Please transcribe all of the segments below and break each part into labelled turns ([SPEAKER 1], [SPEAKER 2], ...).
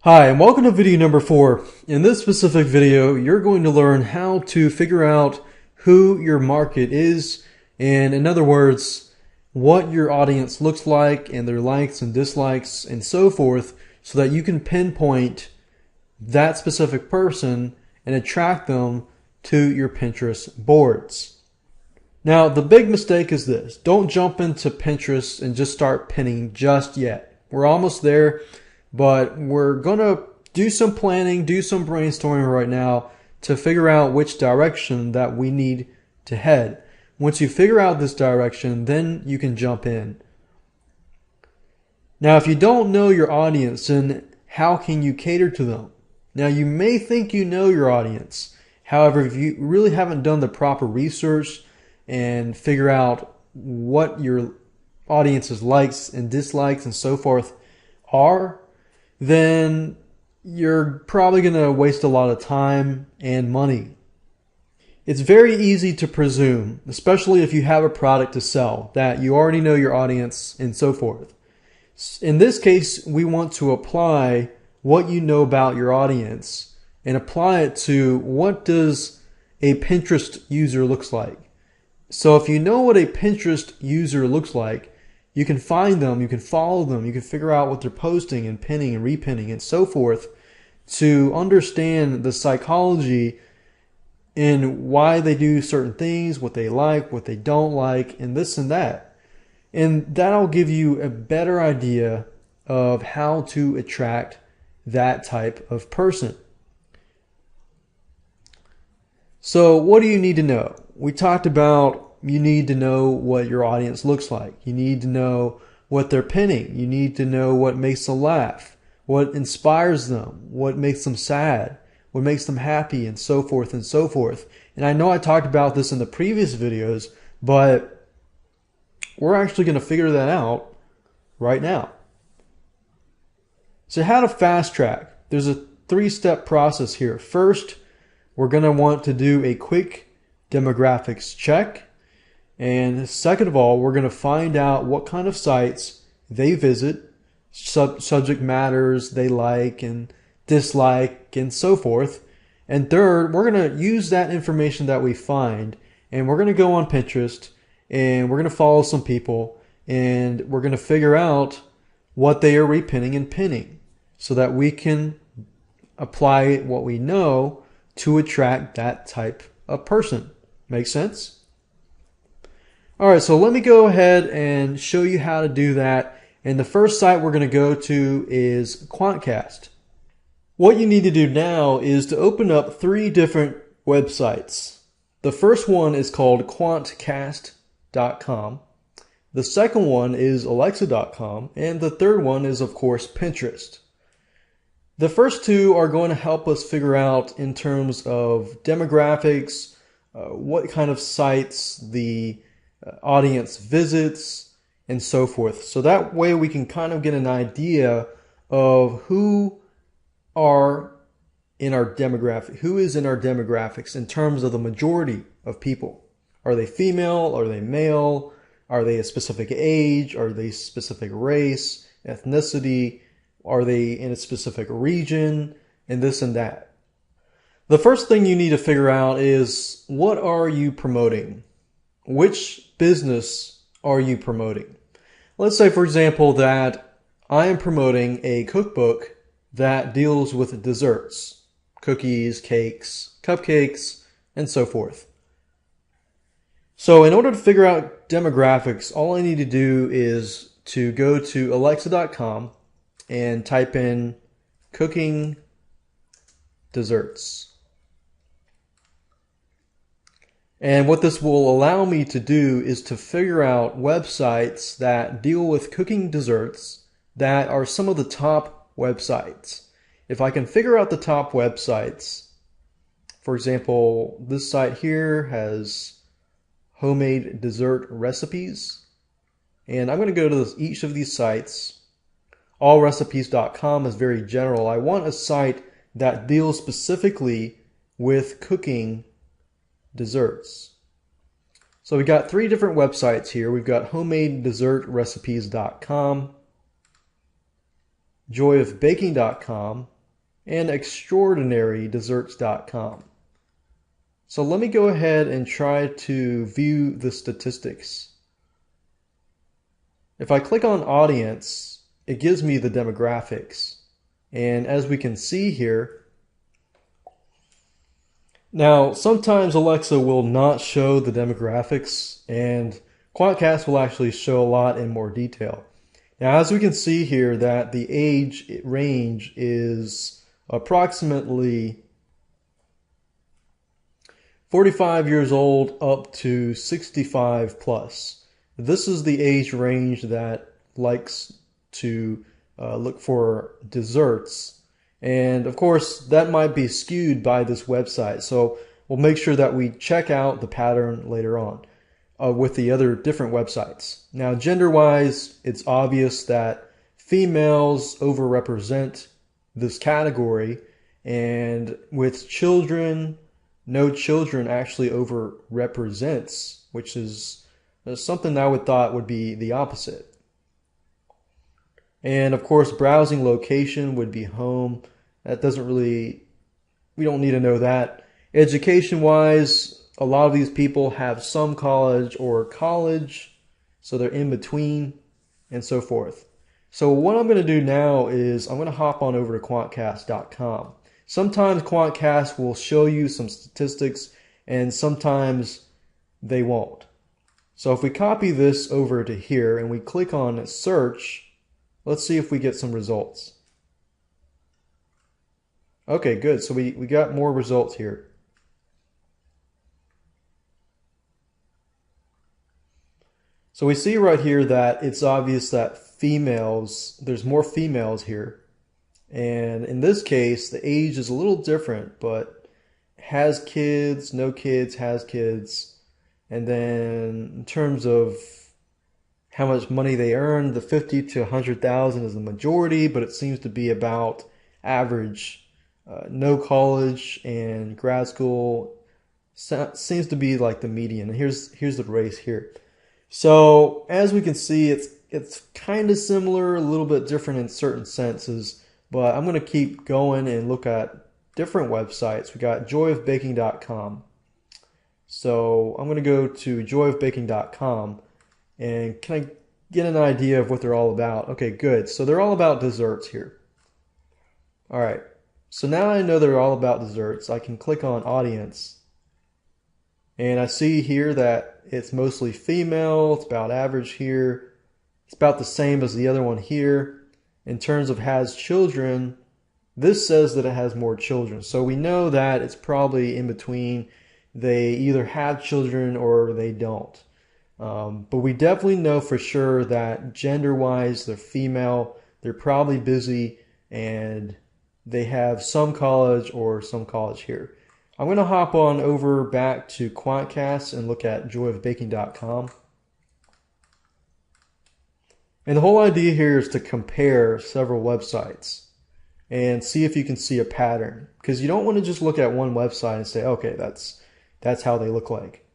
[SPEAKER 1] Hi, and welcome to video number 4. In this specific video, you're going to learn how to figure out who your market is, and in other words, what your audience looks like and their likes and dislikes and so forth, so that you can pinpoint that specific person and attract them to your Pinterest boards. Now, the big mistake is this. Don't jump into Pinterest and just start pinning just yet. We're almost there. But we're going to do some planning, do some brainstorming right now to figure out which direction that we need to head. Once you figure out this direction, then you can jump in. Now, if you don't know your audience, then how can you cater to them? Now, you may think you know your audience. However, if you really haven't done the proper research and figure out what your audience's likes and dislikes and so forth are, then you're probably going to waste a lot of time and money. It's very easy to presume, especially if you have a product to sell, that you already know your audience and so forth. In this case, we want to apply what you know about your audience and apply it to what does a Pinterest user looks like. So if you know what a Pinterest user looks like, you can find them, you can follow them, you can figure out what they're posting and pinning and repinning and so forth to understand the psychology and why they do certain things, what they like, what they don't like, and this and that. And that'll give you a better idea of how to attract that type of person. So what do you need to know? We talked about you need to know what your audience looks like. You need to know what they're pinning. You need to know what makes them laugh, what inspires them, what makes them sad, what makes them happy, and so forth and so forth. And I know I talked about this in the previous videos, but we're actually going to figure that out right now. So how to fast track? There's a 3-step process here. First, we're going to want to do a quick demographics check. And second of all, we're going to find out what kind of sites they visit, subject matters they like and dislike, and so forth. And third, we're going to use that information that we find, and we're going to go on Pinterest, and we're going to follow some people, and we're going to figure out what they are repinning and pinning so that we can apply what we know to attract that type of person. Make sense? All right, so let me go ahead and show you how to do that. And the first site we're going to go to is Quantcast. What you need to do now is to open up 3 different websites. The first one is called quantcast.com. The second one is alexa.com. And the third one is, of course, Pinterest. The first 2 are going to help us figure out in terms of demographics, what kind of sites the audience visits, and so forth. So that way we can kind of get an idea of who are in our demographic, who is in our demographics in terms of the majority of people. Are they female? Are they male? Are they a specific age? Are they a specific race, ethnicity? Are they in a specific region? And this and that. The first thing you need to figure out is, what are you promoting? Which business are you promoting? Let's say, for example, that I am promoting a cookbook that deals with desserts, cookies, cakes, cupcakes, and so forth. So in order to figure out demographics, all I need to do is to go to alexa.com and type in cooking desserts. And what this will allow me to do is to figure out websites that deal with cooking desserts that are some of the top websites. If I can figure out the top websites, for example, this site here has homemade dessert recipes. And I'm going to go to each of these sites. Allrecipes.com is very general. I want a site that deals specifically with cooking desserts. So we got 3 different websites here. We've got homemade dessert recipes.com, joyofbaking.com, and extraordinarydesserts.com. So let me go ahead and try to view the statistics. If I click on audience, it gives me the demographics. And as we can see here, now sometimes Alexa will not show the demographics, and Quantcast will actually show a lot in more detail. Now, as we can see here, that the age range is approximately 45 years old up to 65 plus. This is the age range that likes to look for desserts. And of course, that might be skewed by this website. So we'll make sure that we check out the pattern later on with the other different websites. Now, gender-wise, it's obvious that females overrepresent this category, and with children, no children actually overrepresents, which is something I would thought would be the opposite. And of course, browsing location would be home. That doesn't really, we don't need to know that. Education-wise, a lot of these people have some college or college, so they're in between and so forth. So what I'm going to do now is I'm going to hop on over to Quantcast.com. Sometimes Quantcast will show you some statistics, and sometimes they won't. So if we copy this over to here and we click on search, let's see if we get some results. Okay, good. So we got more results here. So we see right here that it's obvious that females, there's more females here. And in this case, the age is a little different, but has kids, no kids, has kids. And then in terms of how much money they earn, the 50 to 100,000 is the majority, but it seems to be about average. No college and grad school seems to be like the median. And here's the race here. So as we can see, it's kind of similar, a little bit different in certain senses, but I'm going to keep going and look at different websites. We got joyofbaking.com. So I'm going to go to joyofbaking.com, and can I get an idea of what they're all about? Okay, good. So they're all about desserts here. All right. So now I know they're all about desserts. I can click on audience, and I see here that it's mostly female. It's about average here. It's about the same as the other one here. In terms of has children, this says that it has more children. So we know that it's probably in between. They either have children or they don't. But we definitely know for sure that gender-wise, they're female. They're probably busy, and they have some college or some college here. I'm going to hop on over back to Quantcast and look at joyofbaking.com. And the whole idea here is to compare several websites and see if you can see a pattern. Because you don't want to just look at one website and say, okay, that's how they look like.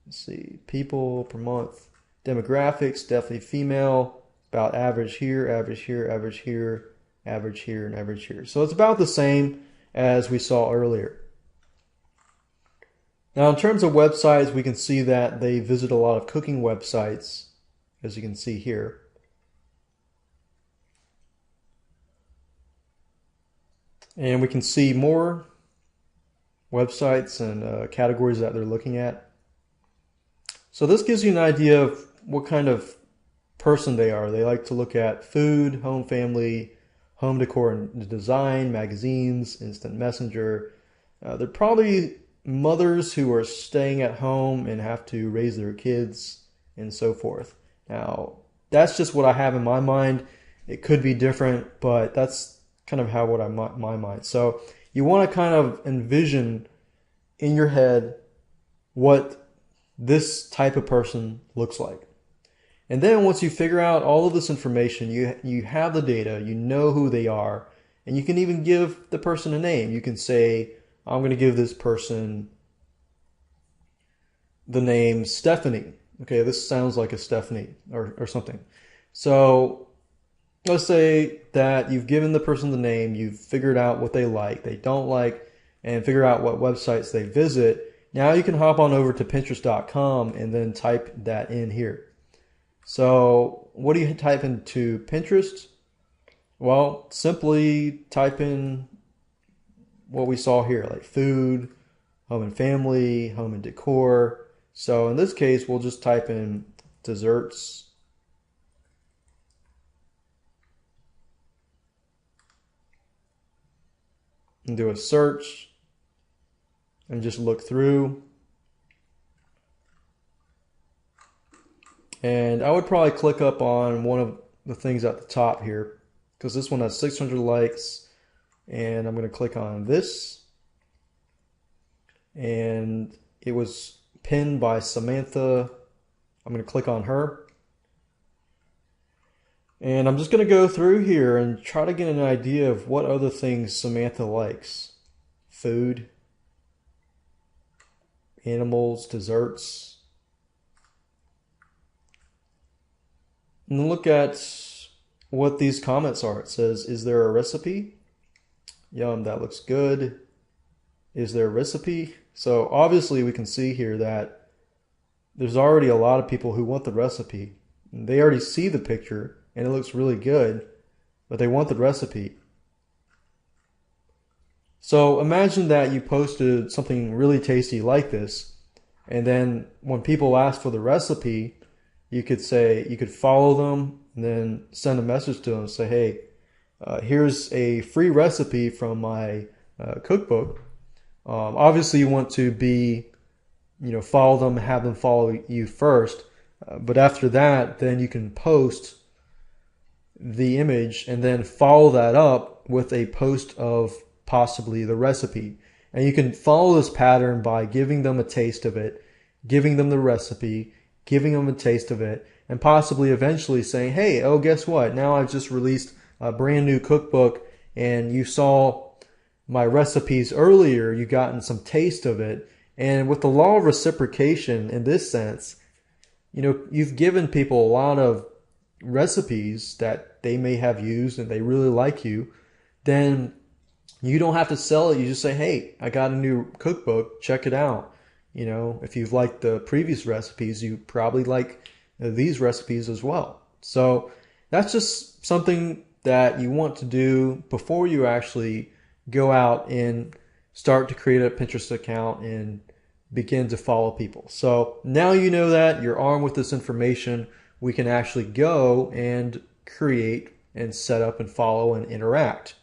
[SPEAKER 1] Let's see, people per month, demographics, definitely female, about average here, average here, average here, average here, and average here. So it's about the same as we saw earlier. Now, in terms of websites, we can see that they visit a lot of cooking websites, as you can see here. And we can see more websites and categories that they're looking at. So this gives you an idea of what kind of person they are. They like to look at food, home, family, home decor and design, magazines, instant messenger. They're probably mothers who are staying at home and have to raise their kids and so forth. Now, that's just what I have in my mind. It could be different, but that's kind of how my mind. So you want to kind of envision in your head what this type of person looks like. And then once you figure out all of this information, you have the data, you know who they are, and you can even give the person a name. You can say, I'm going to give this person the name Stephanie. Okay, this sounds like a Stephanie or something. So let's say that you've given the person the name, you've figured out what they don't like, and figure out what websites they visit. Now you can hop on over to Pinterest.com and then type that in here. So what do you type into Pinterest? Well, simply type in what we saw here, like food, home and family, home and decor. So in this case, we'll just type in desserts. And do a search and just look through. And I would probably click up on one of the things at the top here because this one has 600 likes, and I'm going to click on this, and it was pinned by Samantha. I'm going to click on her, and I'm just going to go through here and try to get an idea of what other things Samantha likes. Food, animals, desserts. And look at what these comments are. It says, is there a recipe? Yum, that looks good. Is there a recipe? So obviously we can see here that there's already a lot of people who want the recipe. They already see the picture and it looks really good, but they want the recipe. So imagine that you posted something really tasty like this, and then when people ask for the recipe, you could say, you could follow them and then send a message to them and say, hey, here's a free recipe from my cookbook. Obviously you want to be, follow them, have them follow you first. But after that, then you can post the image and then follow that up with a post of possibly the recipe. And you can follow this pattern by giving them a taste of it, giving them the recipe, giving them a taste of it, and possibly eventually saying, hey, oh, guess what? Now I've just released a brand new cookbook and you saw my recipes earlier, you gotten some taste of it. And with the law of reciprocation in this sense, you've given people a lot of recipes that they may have used and they really like you, then you don't have to sell it. You just say, hey, I got a new cookbook, check it out. If you've liked the previous recipes, you probably like these recipes as well. So that's just something that you want to do before you actually go out and start to create a Pinterest account and begin to follow people. So now you know that, you're armed with this information, we can actually go and create and set up and follow and interact.